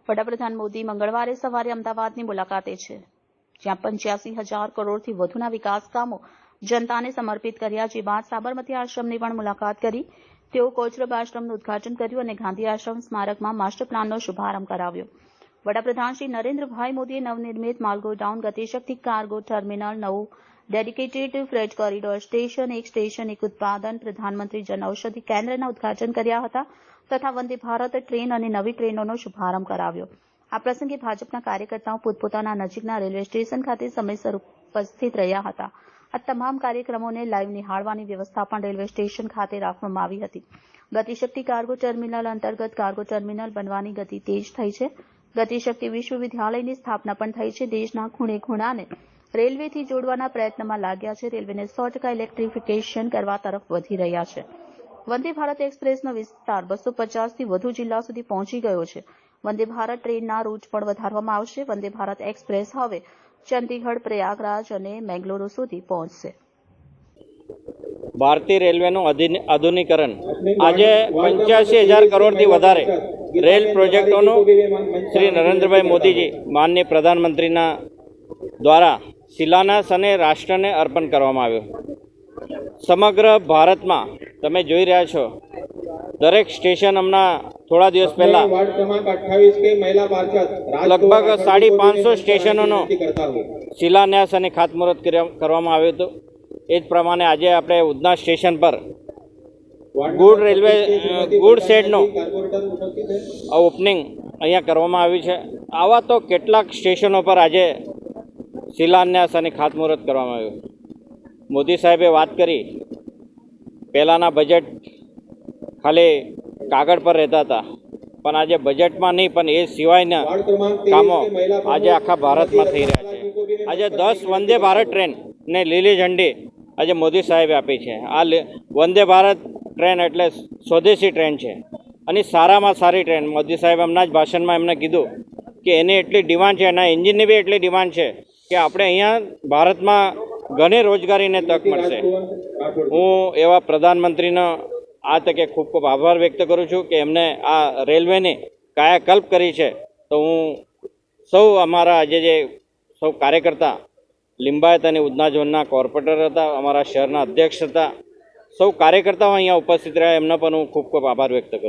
વડાપ્રધાન મોદી મંગળવારે સવારે અમદાવાદની મુલાકાતે છે, જ્યાં 85,000 કરોડથી વધુના વિકાસ કામો જનતાને સમર્પિત કર્યા. જે બાદ સાબરમતી આશ્રમની પણ મુલાકાત કરી તેઓ કોચરબ આશ્રમનું ઉદઘાટન કર્યું અને ગાંધી આશ્રમ સ્મારકમાં માસ્ટર પ્લાનનો શુભારંભ કરાવ્યો. વડાપ્રધાન શ્રી નરેન્દ્રભાઈ મોદીએ નવનિર્મિત માલગો ડાઉન ગતિશક્તિ કાર્ગો ટર્મિનલ, નવું ડેડિકેટેડ ફ્રેટ કોરિડોર સ્ટેશન, એક સ્ટેશન એક ઉત્પાદન, પ્રધાનમંત્રી જન ઔષધિ કેન્દ્રના ઉદઘાટન કર્યા હતા તથા વંદે ભારત ટ્રેન અને નવી ટ્રેનોનો શુભારંભ કરાવ્યો. આ પ્રસંગે ભાજપના કાર્યકર્તાઓ પોતપોતાના નજીકના રેલવે સ્ટેશન ખાતે સમયસર ઉપસ્થિત રહ્યા હતા. આ તમામ કાર્યક્રમોને લાઈવ નિહાળવાની વ્યવસ્થા પણ રેલવે સ્ટેશન ખાતે રાખવામાં આવી હતી. ગતિશક્તિ કાર્ગો ટર્મિનલ અંતર્ગત કાર્ગો ટર્મિનલ બનવાની ગતિ તેજ થઈ છે. ગતિશક્તિ વિશ્વવિદ્યાલયની સ્થાપના પણ થઈ છે. દેશના ખૂણે ખૂણાને રેલવેથી જોડવાના પ્રયત્નમાં લાગ્યા છે. રેલવેને 100% ઇલેક્ટ્રિફિકેશન કરવા તરફ વધી રહ્યા છે. વંદે ભારત એક્સપ્રેસનો વિસ્તાર 250થી વધુ જિલ્લા સુધી પહોંચી ગયો છે. વંદે ભારત ટ્રેનના રૂટ પણ વધારવામાં આવશે. વંદે ભારત એક્સપ્રેસ હવે ચંદીગઢ, પ્રયાગરાજ અને મેંગલુરુ સુધી પહોંચશે. ભારતીય રેલવેનું આધુનિકરણ આજે 85,000 કરોડથી વધારે રેલ પ્રોજેક્ટોનું શ્રી નરેન્દ્રભાઈ મોદીજી માનનીય પ્રધાનમંત્રીના દ્વારા શિલાન્યાસ અને રાષ્ટ્રને અર્પણ કરવામાં આવ્યો. સમગ્ર ભારતમાં તમે જોઈ રહ્યા છો, દરેક સ્ટેશન હમણાં થોડા દિવસ પહેલા લગભગ 550 સ્ટેશનોનો શિલાન્યાસ અને ખાતમુહૂર્ત કરવામાં આવ્યું હતું. એ જ પ્રમાણે આજે આપણે ઉધના સ્ટેશન પર ગુડ શેડનું ઓપનિંગ અહીંયા કરવામાં આવ્યું છે. આવા તો કેટલાક સ્ટેશનો પર આજે શિલાન્યાસ અને ખાતમુહૂર્ત કરવામાં આવ્યું. મોદી સાહેબે વાત કરી, પહેલાંના બજેટ ખાલી કાગળ પર રહેતા હતા, પણ આજે બજેટમાં નહીં પણ એ સિવાયના કામો આજે આખા ભારતમાં થઈ રહ્યા છે. આજે 10 વંદે ભારત ટ્રેનને લીલી ઝંડી આજે મોદી સાહેબે આપી છે. આ વંદે ભારત ટ્રેન એટલે સ્વદેશી ટ્રેન છે અને સારામાં સારી ટ્રેન. મોદી સાહેબ હમણાં જ ભાષણમાં એમને કીધું કે એની એટલી ડિમાન્ડ છે, એના એન્જિનની બી એટલી ડિમાન્ડ છે કે આપણે અહીંયા ભારતમાં ઘણી રોજગારીને તક મળશે. હું એવા પ્રધાનમંત્રીનો આ તકે ખૂબ ખૂબ આભાર વ્યક્ત કરું છું કે એમને આ રેલવેની કાયાકલ્પ કરી છે. તો હું સૌ અમારા જે સૌ કાર્યકર્તા, લિંબાયત અને ઉધના ઝોનના કોર્પોરેટર હતા, અમારા શહેરના અધ્યક્ષ હતા, સૌ કાર્યકર્તાઓ અહીંયા ઉપસ્થિત રહ્યા, એમનો પણ હું ખૂબ ખૂબ આભાર વ્યક્ત કરું.